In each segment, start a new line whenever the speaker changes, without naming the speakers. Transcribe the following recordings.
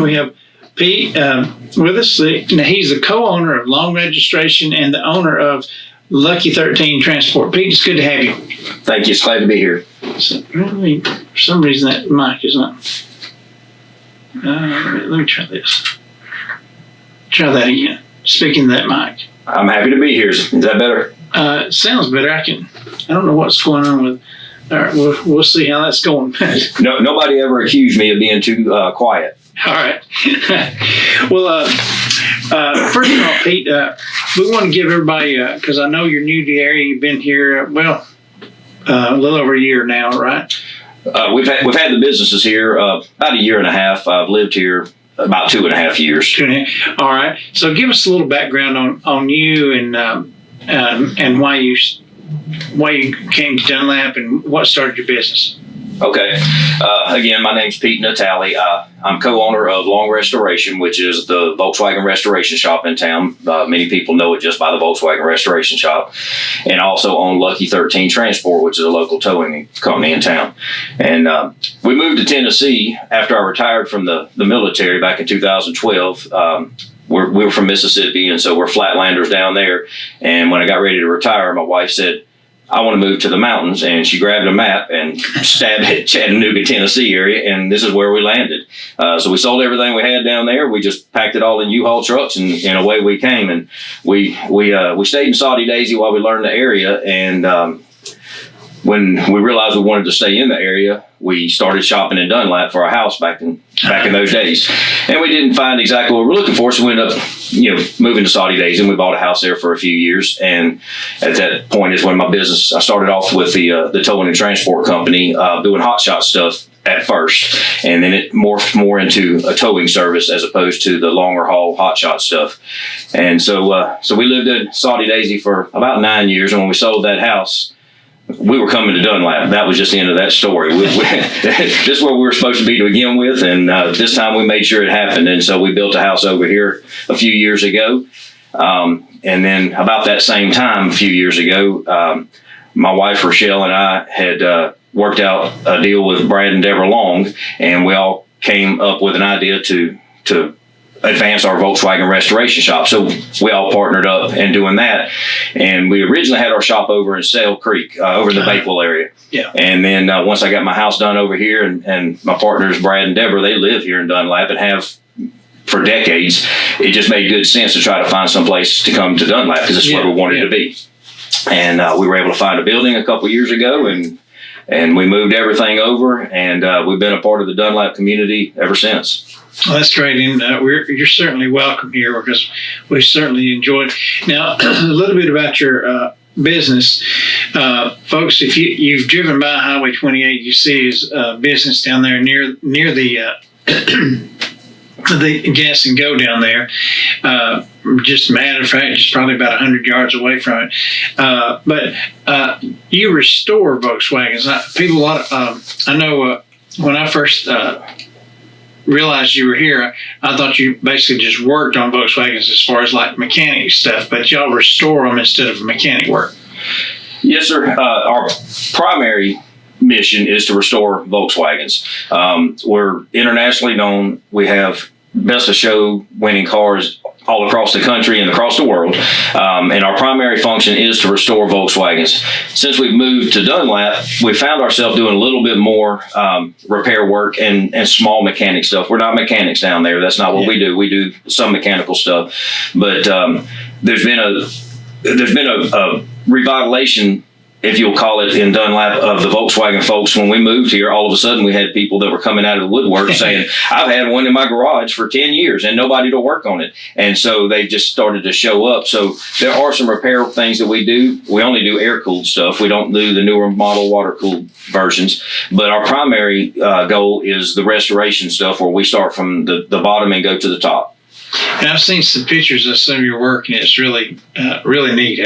we have Pete with us. Now, he's the co-owner of Long Registration and the owner of Lucky 13 Transport. Pete, it's good to have you.
Thank you. It's glad to be here.
So, for some reason, that mic is not. Let me try this. Try that again. Speaking of that mic.
I'm happy to be here. Is that better?
Sounds better. I don't know what's going on with. All right, we'll see how that's going.
No, nobody ever accused me of being too quiet.
All right. Well, first of all, Pete, we want to give everybody, because I know you're new to the area. You've been here, a little over a year now, right?
We've had the businesses here about a year and a half. I've lived here about 2.5 years.
2.5. All right. So give us a little background on you and why you came to Dunlap and what started your business.
Okay. Again, my name's Pete Natale. I'm co-owner of Long Restoration, which is the Volkswagen restoration shop in town. Many people know it just by the Volkswagen restoration shop. And also own Lucky 13 Transport, which is a local towing company in town. And we moved to Tennessee after I retired from the military back in 2012. We were from Mississippi, and so we're flatlanders down there. And when I got ready to retire, my wife said, I want to move to the mountains, and she grabbed a map and stabbed at Chattanooga, Tennessee area, and this is where we landed. So we sold everything we had down there. We just packed it all in U-Haul trucks, and away we came. And we stayed in Saudi Daisy while we learned the area, and when we realized we wanted to stay in the area, we started shopping in Dunlap for a house back in those days. And we didn't find exactly what we were looking for, so we ended up, moving to Saudi Days, and we bought a house there for a few years. And at that point is when my business, I started off with the towing and transport company, doing hot shot stuff at first, and then it morphed more into a towing service as opposed to the longer haul hot shot stuff. And so we lived in Saudi Daisy for about 9 years, and when we sold that house, we were coming to Dunlap. That was just the end of that story. This is where we were supposed to be to begin with, and this time we made sure it happened. And so we built a house over here a few years ago. And then about that same time, a few years ago, my wife Rochelle and I had worked out a deal with Brad and Deborah Long, and we all came up with an idea to advance our Volkswagen restoration shop. So we all partnered up in doing that. And we originally had our shop over in Sale Creek, over in the Bakewell area.
Yeah.
And then once I got my house done over here, and my partners, Brad and Deborah, they live here in Dunlap and have for decades, it just made good sense to try to find some place to come to Dunlap because this is where we wanted to be. And we were able to find a building a couple years ago, and we moved everything over, and we've been a part of the Dunlap community ever since.
Well, that's great, and you're certainly welcome here because we certainly enjoyed. Now, a little bit about your business, folks. If you've driven by Highway 28, you see his business down there near the the gas and go down there. Just a matter of fact, just probably about 100 yards away from it. But you restore Volkswagens. I know when I first realized you were here, I thought you basically just worked on Volkswagens as far as like mechanic stuff, but y'all restore them instead of mechanic work.
Yes, sir. Our primary mission is to restore Volkswagens. We're internationally known. We have best of show winning cars all across the country and across the world. And our primary function is to restore Volkswagens. Since we've moved to Dunlap, we found ourselves doing a little bit more repair work and small mechanic stuff. We're not mechanics down there. That's not what we do. We do some mechanical stuff. But there's been a revitalization, if you'll call it, in Dunlap of the Volkswagen folks. When we moved here, all of a sudden we had people that were coming out of the woodwork saying, I've had one in my garage for 10 years and nobody to work on it. And so they just started to show up. So there are some repair things that we do. We only do air-cooled stuff. We don't do the newer model water-cooled versions. But our primary goal is the restoration stuff where we start from the bottom and go to the top.
And I've seen some pictures of some of your work, and it's really, really neat.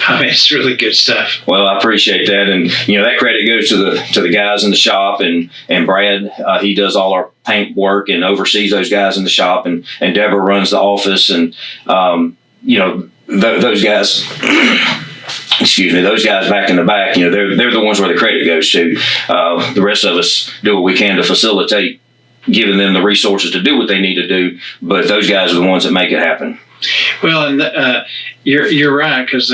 I mean, it's really good stuff.
Well, I appreciate that, and that credit goes to the guys in the shop, and Brad, he does all our paint work and oversees those guys in the shop, and Deborah runs the office, and those guys. Excuse me, those guys back in the back, they're the ones where the credit goes to. The rest of us do what we can to facilitate giving them the resources to do what they need to do, but those guys are the ones that make it happen.
Well, and you're right, because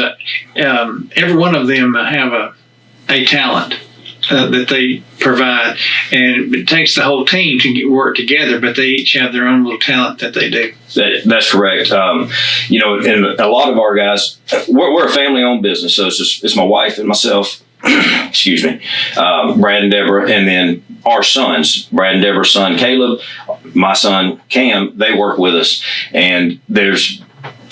every one of them have a talent that they provide, and it takes the whole team to work together, but they each have their own little talent that they do.
That's correct. You know, and a lot of our guys, we're a family-owned business, so it's my wife and myself, excuse me, Brad and Deborah, and then our sons, Brad and Deborah's son Caleb, my son Cam. They work with us, and there's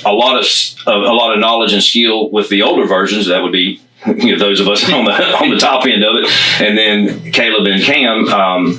a lot of knowledge and skill with the older versions. That would be, you know, those of us on the top end of it, and then Caleb and Cam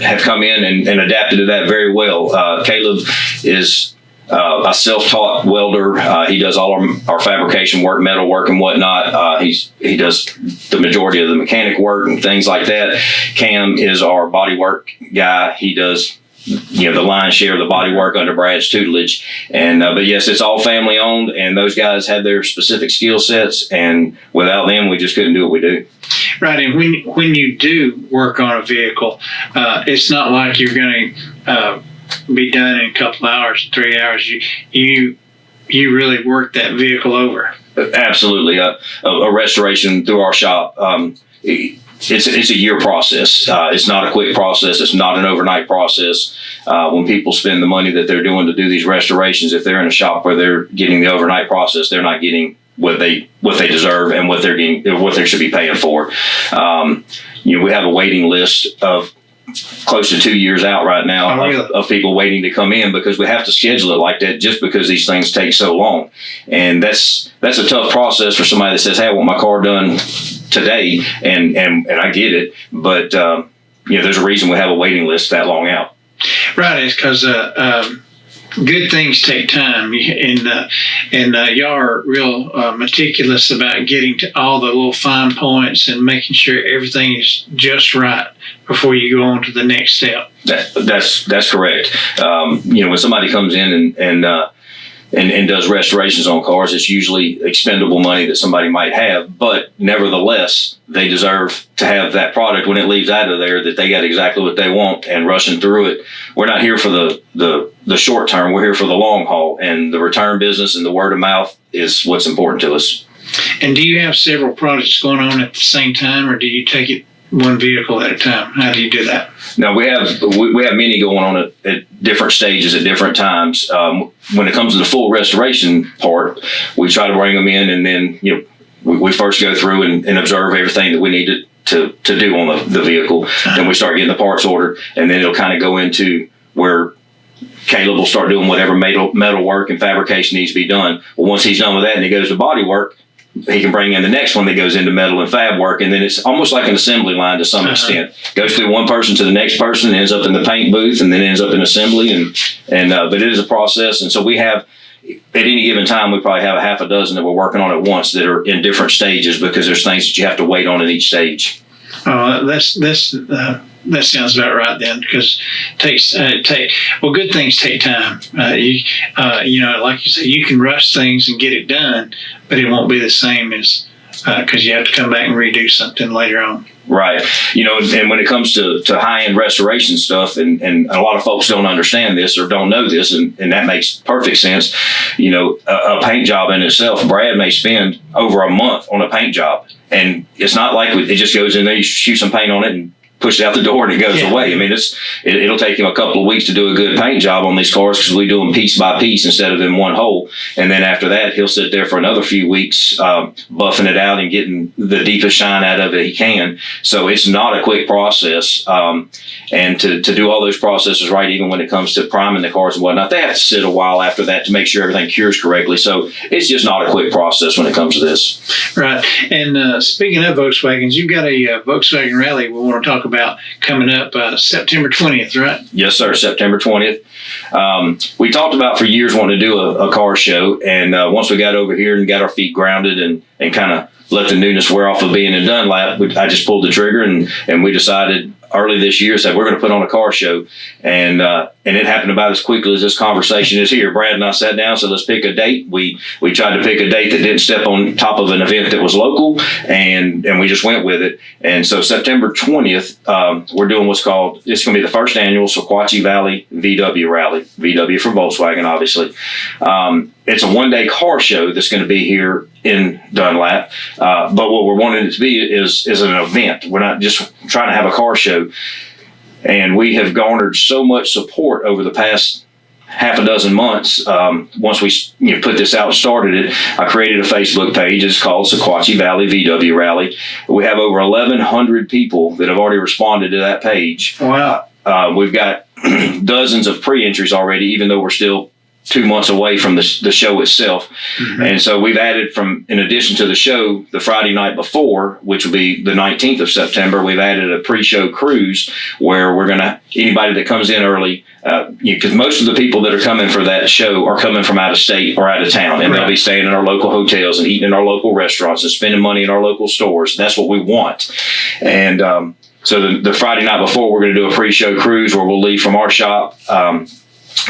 have come in and adapted to that very well. Caleb is a self-taught welder. He does all our fabrication work, metal work, and whatnot. He does the majority of the mechanic work and things like that. Cam is our body work guy. He does, you know, the lion's share of the body work under Brad's tutelage. And but yes, it's all family owned, and those guys have their specific skill sets, and without them, we just couldn't do what we do.
Right, and when you do work on a vehicle, it's not like you're going to be done in a couple hours, 3 hours. You really work that vehicle over.
Absolutely, a restoration through our shop. It's a year process. It's not a quick process. It's not an overnight process. When people spend the money that they're doing to do these restorations, if they're in a shop where they're getting the overnight process, they're not getting what they deserve and what they're getting, what they should be paying for. You know, we have a waiting list of close to 2 years out right now of people waiting to come in, because we have to schedule it like that just because these things take so long. And that's a tough process for somebody that says, hey, I want my car done today, and I get it, but you know, there's a reason we have a waiting list that long out.
Right, it's because good things take time, and y'all are real meticulous about getting to all the little fine points and making sure everything is just right before you go on to the next step.
That's correct. You know, when somebody comes in and does restorations on cars, it's usually expendable money that somebody might have, but nevertheless, they deserve to have that product when it leaves out of there, that they got exactly what they want and rushing through it. We're not here for the short term. We're here for the long haul, and the return business and the word of mouth is what's important to us.
And do you have several projects going on at the same time, or do you take it one vehicle at a time? How do you do that?
No, we have many going on at different stages at different times. When it comes to the full restoration part, we try to bring them in, and then, you know, we first go through and observe everything that we need to do on the vehicle. Then we start getting the parts ordered, and then it'll kind of go into where Caleb will start doing whatever metal work and fabrication needs to be done. Well, once he's done with that and he goes to body work, he can bring in the next one that goes into metal and fab work, and then it's almost like an assembly line to some extent. Goes through one person to the next person, ends up in the paint booth, and then ends up in assembly, but it is a process. And so we have, at any given time, we probably have a half a dozen that we're working on at once that are in different stages, because there's things that you have to wait on in each stage.
Oh, that sounds about right then, because good things take time. You know, like you say, you can rush things and get it done, but it won't be the same as because you have to come back and redo something later on.
Right. You know, and when it comes to high-end restoration stuff, and a lot of folks don't understand this or don't know this, and that makes perfect sense. You know, a paint job in itself, Brad may spend over a month on a paint job, and it's not like it just goes in there, you shoot some paint on it and push it out the door and it goes away. I mean, it'll take him a couple of weeks to do a good paint job on these cars, because we do them piece by piece instead of in one hole. And then after that, he'll sit there for another few weeks, buffing it out and getting the deepest shine out of it he can. So it's not a quick process. And to do all those processes right, even when it comes to priming the cars and whatnot, they have to sit a while after that to make sure everything cures correctly. So it's just not a quick process when it comes to this. Right.
And speaking of Volkswagens, you've got a Volkswagen rally we want to talk about coming up September 20th, right?
Yes, sir. September 20th. We talked about for years wanting to do a car show. And once we got over here and got our feet grounded and kind of let the newness wear off of being in Dunlap, I just pulled the trigger and we decided early this year said we're going to put on a car show, and it happened about as quickly as this conversation is here. Brad and I sat down, so let's pick a date. We tried to pick a date that didn't step on top of an event that was local, and we just went with it. And so September 20th, we're doing what's called, it's going to be the first annual Sequatchie Valley VW Rally, VW for Volkswagen, obviously. It's a one-day car show that's going to be here in Dunlap, but what we're wanting it to be is an event. We're not just trying to have a car show. And we have garnered so much support over the past half a dozen months. Once we put this out and started it, I created a Facebook page. It's called Sequatchie Valley VW Rally. We have over 1,100 people that have already responded to that page.
Wow.
We've got dozens of pre-entries already, even though we're still 2 months away from the show itself. Mm-hmm. And so we've added, in addition to the show, the Friday night before, which will be the 19th of September, we've added a pre-show cruise where we're going to, anybody that comes in early, because most of the people that are coming for that show are coming from out of state or out of town, and they'll be staying in our local hotels and eating in our local restaurants and spending money in our local stores. That's what we want. And so the Friday night before, we're going to do a pre-show cruise where we'll leave from our shop.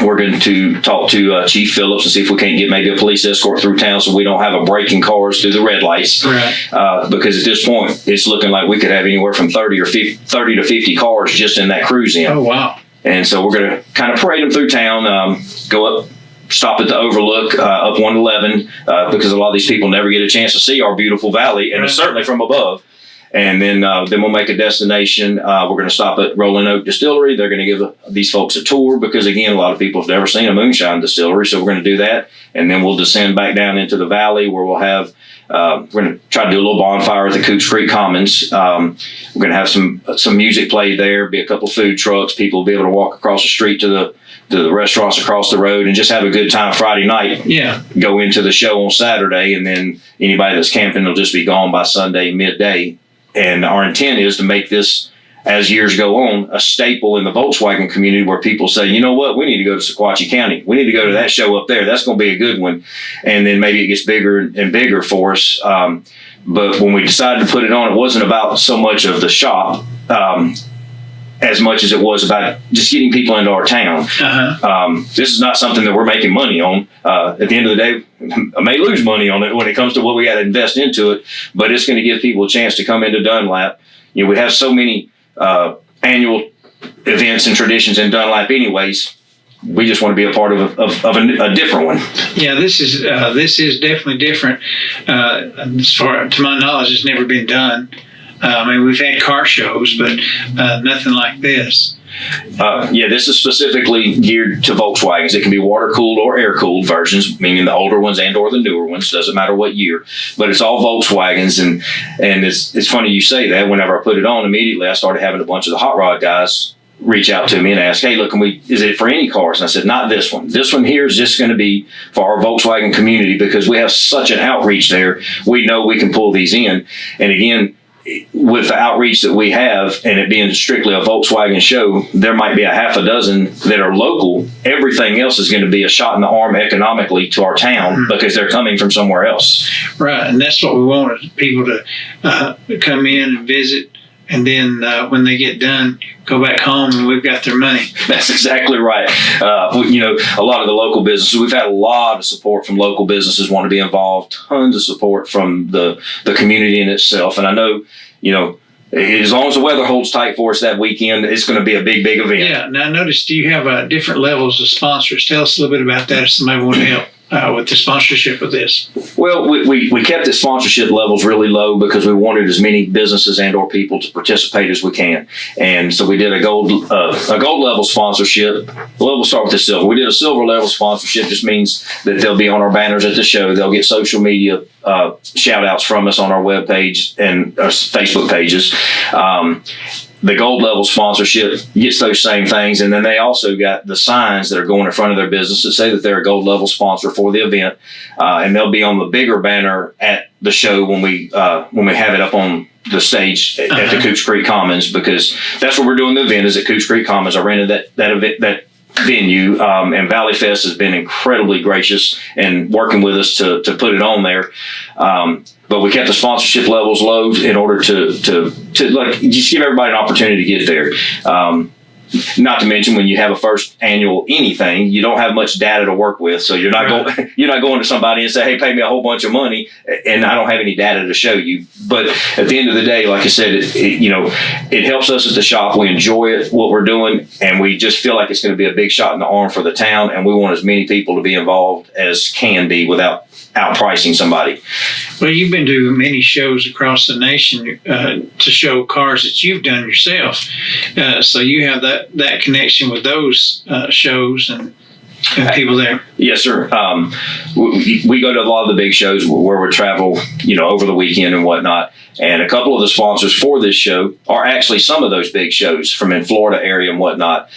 We're going to talk to Chief Phillips and see if we can't get maybe a police escort through town so we don't have a breaking cars through the red lights.
Right.
Because at this point, it's looking like we could have anywhere from 30 to 50 cars just in that cruise in.
Oh, wow.
And so we're going to kind of parade them through town, go up, stop at the overlook up 111, because a lot of these people never get a chance to see our beautiful valley, and it's certainly from above. And then we'll make a destination. We're going to stop at Rolling Oak Distillery. They're going to give these folks a tour because, again, a lot of people have never seen a moonshine distillery. So we're going to do that. And then we'll descend back down into the valley where we'll have, we're going to try to do a little bonfire at the Coops Creek Commons. We're going to have some music played there, be a couple of food trucks. People will be able to walk across the street to the restaurants across the road and just have a good time Friday night. Yeah. Go into the show on Saturday. And then anybody that's camping will just be gone by Sunday midday. And our intent is to make this, as years go on, a staple in the Volkswagen community where people say, you know what, we need to go to Sequatchie County. We need to go to that show up there. That's going to be a good one. And then maybe it gets bigger and bigger for us. But when we decided to put it on, it wasn't about so much of the shop as much as it was about just getting people into our town. Uh-huh. This is not something that we're making money on. At the end of the day, I may lose money on it when it comes to what we got to invest into it, but it's going to give people a chance to come into Dunlap. You know, we have so many annual events and traditions in Dunlap anyways. We just want to be a part of a different one. Yeah, this is definitely different. As far to my knowledge, it's never been done. I mean, we've had car shows, but nothing like this. Yeah, this is specifically geared to Volkswagens. It can be water-cooled or air-cooled versions, meaning the older ones and or the newer ones. Doesn't matter what year. But it's all Volkswagens. And it's funny you say that. Whenever I put it on, immediately I started having a bunch of the hot rod guys reach out to me and ask, hey, look, is it for any cars? And I said, not this one. This one here is just going to be for our Volkswagen community because we have such an outreach there. We know we can pull these in. And again, with the outreach that we have and it being strictly a Volkswagen show, there might be a half a dozen that are local. Everything else is going to be a shot in the arm economically to our town because they're coming from somewhere else. Right. And that's what we wanted, people to come in and visit. And then when they get done, go back home and we've got their money. That's exactly right. You know, a lot of the local businesses, we've had a lot of support from local businesses want to be involved, tons of support from the community in itself. And I know, you know, as long as the weather holds tight for us that weekend, it's going to be a big, big event. Yeah. Now, I noticed you have different levels of sponsors. Tell us a little bit about that if somebody want to help with the sponsorship of this. Well, we kept the sponsorship levels really low because we wanted as many businesses and or people to participate as we can. And so we did a gold level sponsorship. Well, we'll start with the silver. We did a silver level sponsorship. Just means that they'll be on our banners at the show. They'll get social media shout outs from us on our webpage and our Facebook pages. The gold level sponsorship gets those same things. And then they also got the signs that are going in front of their business that say that they're a gold level sponsor for the event. And they'll be on the bigger banner at the show when we have it up on the stage at the Coops Creek Commons, because that's where we're doing the event is at Coops Creek Commons. I rented that venue, and Valley Fest has been incredibly gracious and working with us to put it on there. but we kept the sponsorship levels low in order to like just give everybody an opportunity to get there. Not to mention, when you have a first annual anything, you don't have much data to work with, so you're not going to somebody and say, "Hey, pay me a whole bunch of money," and I don't have any data to show you. But at the end of the day, like I said, it helps us at the shop. We enjoy it, what we're doing, and we just feel like it's going to be a big shot in the arm for the town. And we want as many people to be involved as can be without outpricing somebody.
Well, you've been to many shows across the nation to show cars that you've done yourself, so you have that connection with those shows and people there.
Yes, sir. We go to a lot of the big shows where we travel, over the weekend and whatnot. And a couple of the sponsors for this show are actually some of those big shows from in Florida area and whatnot.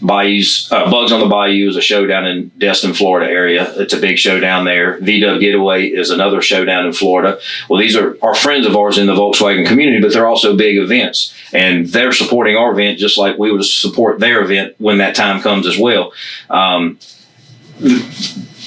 Bugs on the Bayou is a show down in Destin, Florida area. It's a big show down there. VW Getaway is another show down in Florida. Well, these are friends of ours in the Volkswagen community, but they're also big events, and they're supporting our event just like we would support their event when that time comes as well.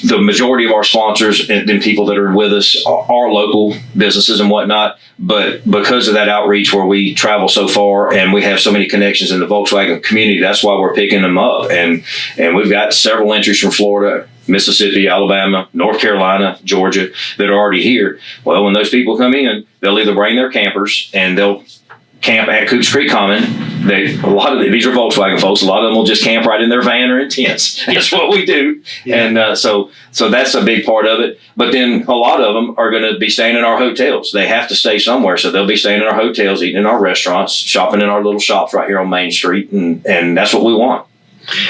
The majority of our sponsors and people that are with us are local businesses and whatnot, but because of that outreach where we travel so far and we have so many connections in the Volkswagen community, that's why we're picking them up. And we've got several entries from Florida, Mississippi, Alabama, North Carolina, Georgia that are already here. Well, when those people come in, they'll either bring their campers and they'll camp at Coops Creek Common. These are Volkswagen folks. A lot of them will just camp right in their van or in tents. That's what we do. Yeah. And so that's a big part of it. But then a lot of them are going to be staying in our hotels. They have to stay somewhere. So they'll be staying in our hotels, eating in our restaurants, shopping in our little shops right here on Main Street. And that's what we want.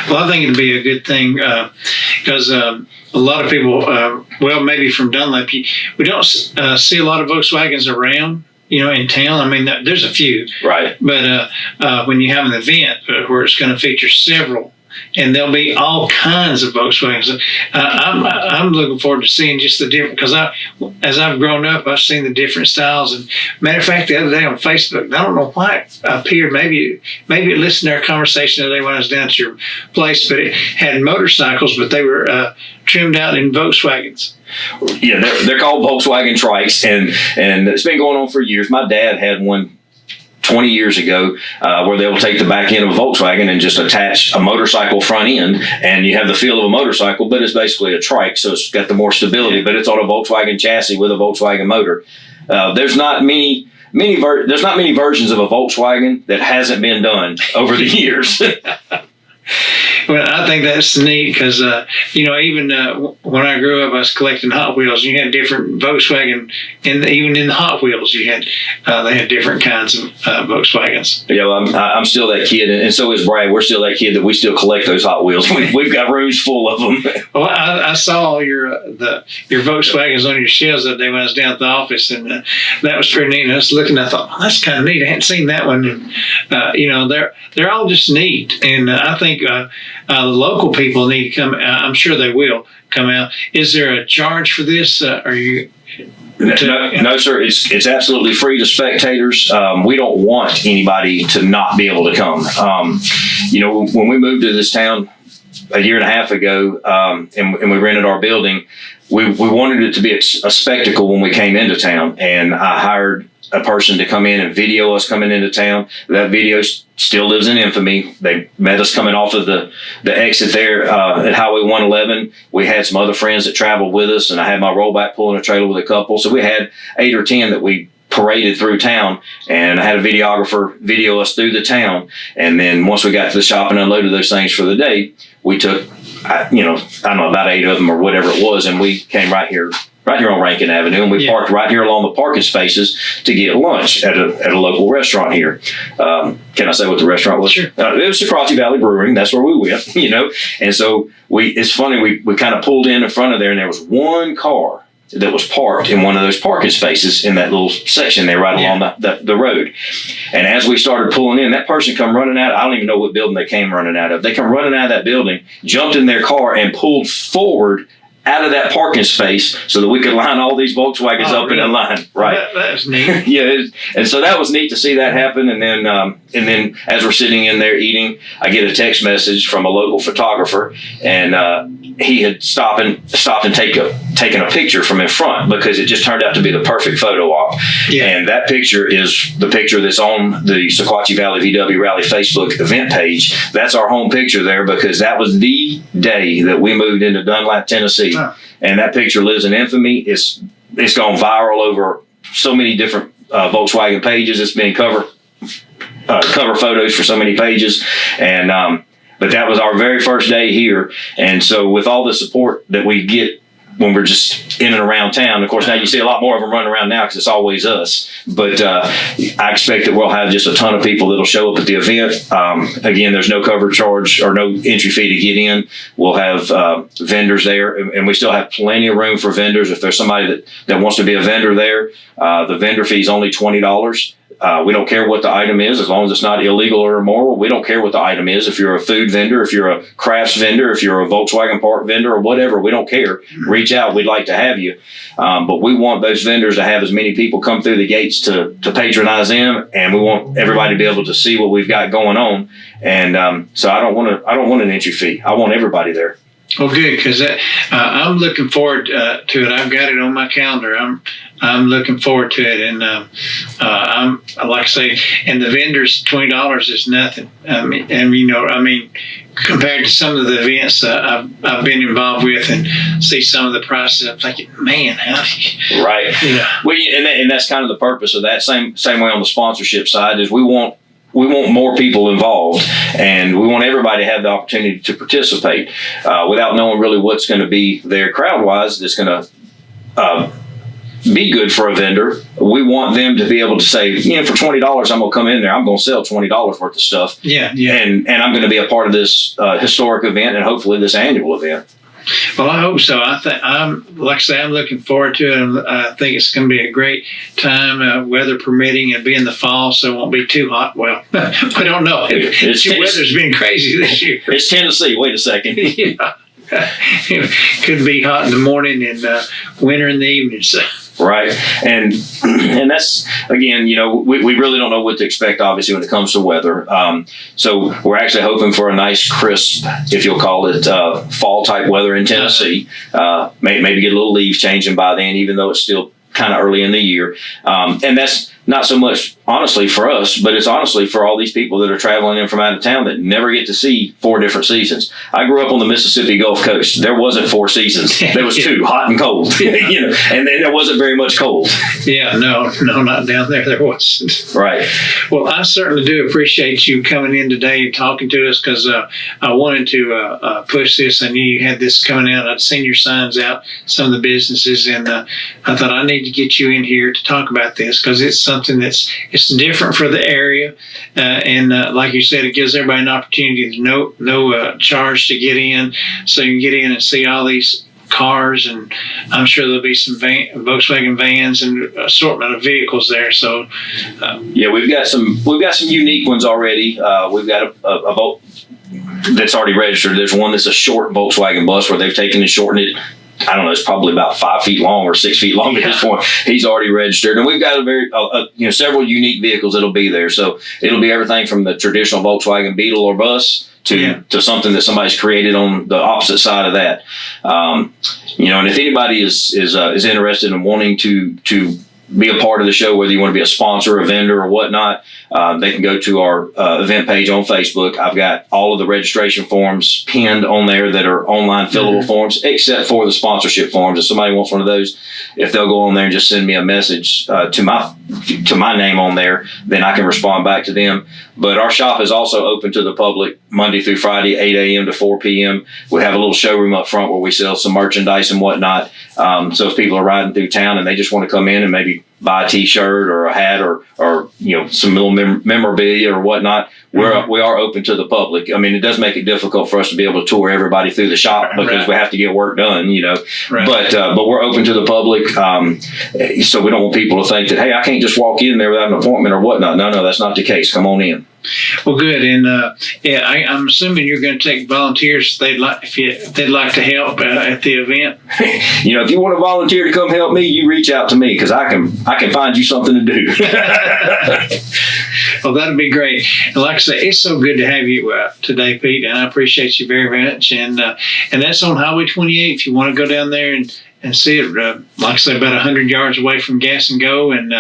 Well, I think it'd be a good thing because a lot of people, maybe from Dunlap, we don't see a lot of Volkswagens around. In town. I mean, there's a few.
Right.
But when you have an event where it's going to feature several, and there'll be all kinds of Volkswagens, I'm looking forward to seeing just the different, because as I've grown up, I've seen the different styles. And matter of fact, the other day on Facebook, I don't know why it appeared, maybe it listened to our conversation the other day when I was down at your place, but it had motorcycles, but they were trimmed out in Volkswagens.
Yeah, they're called Volkswagen trikes, and it's been going on for years. My dad had one 20 years ago where they will take the back end of a Volkswagen and just attach a motorcycle front end, and you have the feel of a motorcycle, but it's basically a trike, so it's got the more stability, but it's on a Volkswagen chassis with a Volkswagen motor. There's not many versions of a Volkswagen that hasn't been done over the years.
Well, I think that's neat because, even when I grew up, I was collecting Hot Wheels. You had different Volkswagen, and even in the Hot Wheels, they had different kinds of Volkswagens.
Yeah, well, I'm still that kid, and so is Brad. We're still that kid that we still collect those Hot Wheels. We've got rooms full of them.
Well, I saw your Volkswagens on your shelves that day when I was down at the office, and that was pretty neat. And I was looking, I thought, that's kind of neat. I hadn't seen that one. And, they're all just neat, and I think the local people need to come. I'm sure they will come out. Is there a charge for this? Are you?
No, sir. It's absolutely free to spectators. We don't want anybody to not be able to come. When we moved to this town a year and a half ago, and we rented our building, we wanted it to be a spectacle when we came into town, and I hired a person to come in and video us coming into town. That video still lives in infamy. They met us coming off of the exit there at Highway 111. We had some other friends that traveled with us, and I had my rollback pulling a trailer with a couple. So we had 8 or 10 that we paraded through town, and I had a videographer video us through the town. And then once we got to the shop and unloaded those things for the day, we took, I don't know, about 8 of them or whatever it was, and we came right here on Rankin Avenue, and we parked right here along the parking spaces to get lunch at a local restaurant here. Can I say what the restaurant was?
Sure.
It was Socrates Valley Brewing. That's where we went, And so it's funny, we kind of pulled in front of there, and there was one car that was parked in one of those parking spaces in that little section there right along the road. And as we started pulling in, that person come running out. I don't even know what building they came running out of. They come running out of that building, jumped in their car, and pulled forward out of that parking space so that we could line all these Volkswagens up in a line. Right.
That's neat.
Yeah. And so that was neat to see that happen. And then And then as we're sitting in there eating, I get a text message from a local photographer, and he had stopped and taken a picture from in front because it just turned out to be the perfect photo op.
Yeah.
And that picture is the picture that's on the Sequatchie Valley VW Rally Facebook event page. That's our home picture there because that was the day that we moved into Dunlap, Tennessee.
Huh.
And that picture lives in infamy. It's gone viral over so many different Volkswagen pages. It's been cover photos for so many pages. And but that was our very first day here. And so with all the support that we get when we're just in and around town, of course, now you see a lot more of them running around now because it's always us. But I expect that we'll have just a ton of people that'll show up at the event. Again, there's no cover charge or no entry fee to get in. We'll have vendors there, and we still have plenty of room for vendors. If there's somebody that wants to be a vendor there, the vendor fee is only $20. We don't care what the item is as long as it's not illegal or immoral. We don't care what the item is. If you're a food vendor, if you're a crafts vendor, if you're a Volkswagen part vendor or whatever, we don't care. Reach out. We'd like to have you. But we want those vendors to have as many people come through the gates to patronize them, and we want everybody to be able to see what we've got going on. And so I don't want an entry fee. I want everybody there.
Well, good, because I'm looking forward to it. I've got it on my calendar. I'm looking forward to it, and I'm like I say, and the vendors $20 is nothing. I mean, compared to some of the events I've been involved with and see some of the prices, I'm thinking, man, how do you,
right? Well, and that's kind of the purpose of that. Same way on the sponsorship side is we want more people involved, and we want everybody to have the opportunity to participate without knowing really what's going to be there crowd-wise that's going to be good for a vendor. We want them to be able to say, for $20, I'm going to come in there. I'm going to sell $20 worth of stuff.
Yeah.
And I'm going to be a part of this historic event and hopefully this annual event.
Well, I hope so. I'm looking forward to it. And I think it's going to be a great time, weather permitting. It'll be in the fall, so it won't be too hot. Well, I don't know. The weather's been crazy this year.
It's Tennessee. Wait a second.
Yeah. It could be hot in the morning and winter in the evening. So.
Right. And that's, again, we really don't know what to expect, obviously, when it comes to weather. So we're actually hoping for a nice, crisp, if you'll call it, fall type weather in Tennessee. Maybe get a little leaves changing by then, even though it's still kind of early in the year. And that's not so much, honestly, for us, but it's honestly for all these people that are traveling in from out of town that never get to see 4 different seasons. I grew up on the Mississippi Gulf Coast. There wasn't 4 seasons. There was 2, hot and cold. And then there wasn't very much cold.
Yeah, no, not down there. There wasn't.
Right.
Well, I certainly do appreciate you coming in today and talking to us because I wanted to push this. I knew you had this coming out. I'd seen your signs out, some of the businesses, and I thought I need to get you in here to talk about this because it's something it's different for the area, and like you said, it gives everybody an opportunity. No charge to get in, so you can get in and see all these cars, and I'm sure there'll be some Volkswagen vans and assortment of vehicles there. So
yeah, we've got some unique ones already. We've got a Volt that's already registered. There's one that's a short Volkswagen bus where they've taken and shortened it. I don't know, it's probably about 5 feet long or 6 feet long at this point. He's already registered. And we've got several unique vehicles that'll be there. So it'll be everything from the traditional Volkswagen Beetle or bus to something that somebody's created on the opposite side of that. And if anybody is interested in wanting to be a part of the show, whether you want to be a sponsor, a vendor, or whatnot, they can go to our event page on Facebook. I've got all of the registration forms pinned on there that are online fillable forms, except for the sponsorship forms. If somebody wants one of those, if they'll go on there and just send me a message to my name on there, then I can respond back to them. But our shop is also open to the public Monday through Friday, 8 a.m. to 4 p.m. We have a little showroom up front where we sell some merchandise and whatnot. So if people are riding through town and they just want to come in and maybe buy a T-shirt or a hat or some little memorabilia or whatnot, we are open to the public. I mean, it does make it difficult for us to be able to tour everybody through the shop because we have to get work done, Right. But we're open to the public, so we don't want people to think that, hey, I can't just walk in there without an appointment or whatnot. No, that's not the case. Come on in.
Well, good, and I'm assuming you're going to take volunteers. If they'd like to help at the event.
If you want to volunteer to come help me, you reach out to me because I can find you something to do.
Well, that'd be great. And like I say, it's so good to have you today, Pete, and I appreciate you very, very much. And that's on Highway 28. If you want to go down there and see it, like I say, about 100 yards away from Gas and Go, and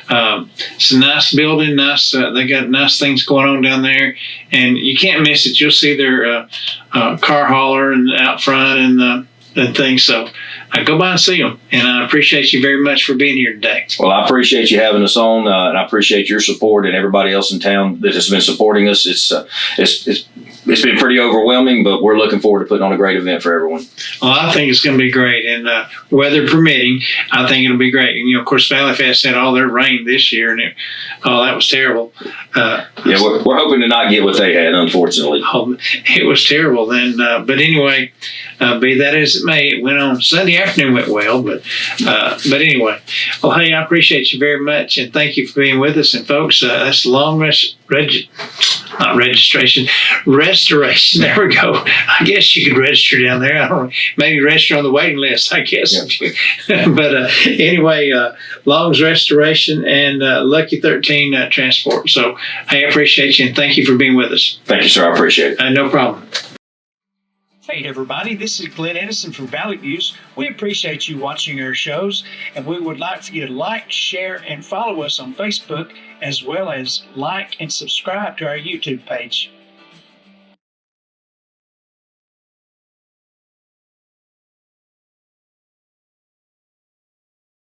it's a nice building. Nice, they got nice things going on down there, and you can't miss it. You'll see their car hauler and out front and things. So go by and see them. And I appreciate you very much for being here today.
Well, I appreciate you having us on, and I appreciate your support and everybody else in town that has been supporting us. It's been pretty overwhelming, but we're looking forward to putting on a great event for everyone.
Well, I think it's going to be great, and weather permitting, I think it'll be great. And of course, Valley Fest had all their rain this year, and that was terrible.
Yeah, we're hoping to not get what they had, unfortunately.
Oh, it was terrible then. But anyway, be that as it may, it went on. Sunday afternoon went well, but anyway. Well, hey, I appreciate you very much, and thank you for being with us. And folks, that's restoration. There we go. I guess you could register down there. I don't know. Maybe register on the waiting list, I guess. Yeah. But anyway, Long's Restoration and Lucky 13 Transport. So I appreciate you, and thank you for being with us.
Thank you, sir. I appreciate it.
No problem. Hey everybody, this is Glenn Edison from Valley Views. We appreciate you watching our shows, and we would like for you to like, share, and follow us on Facebook, as well as like and subscribe to our YouTube page.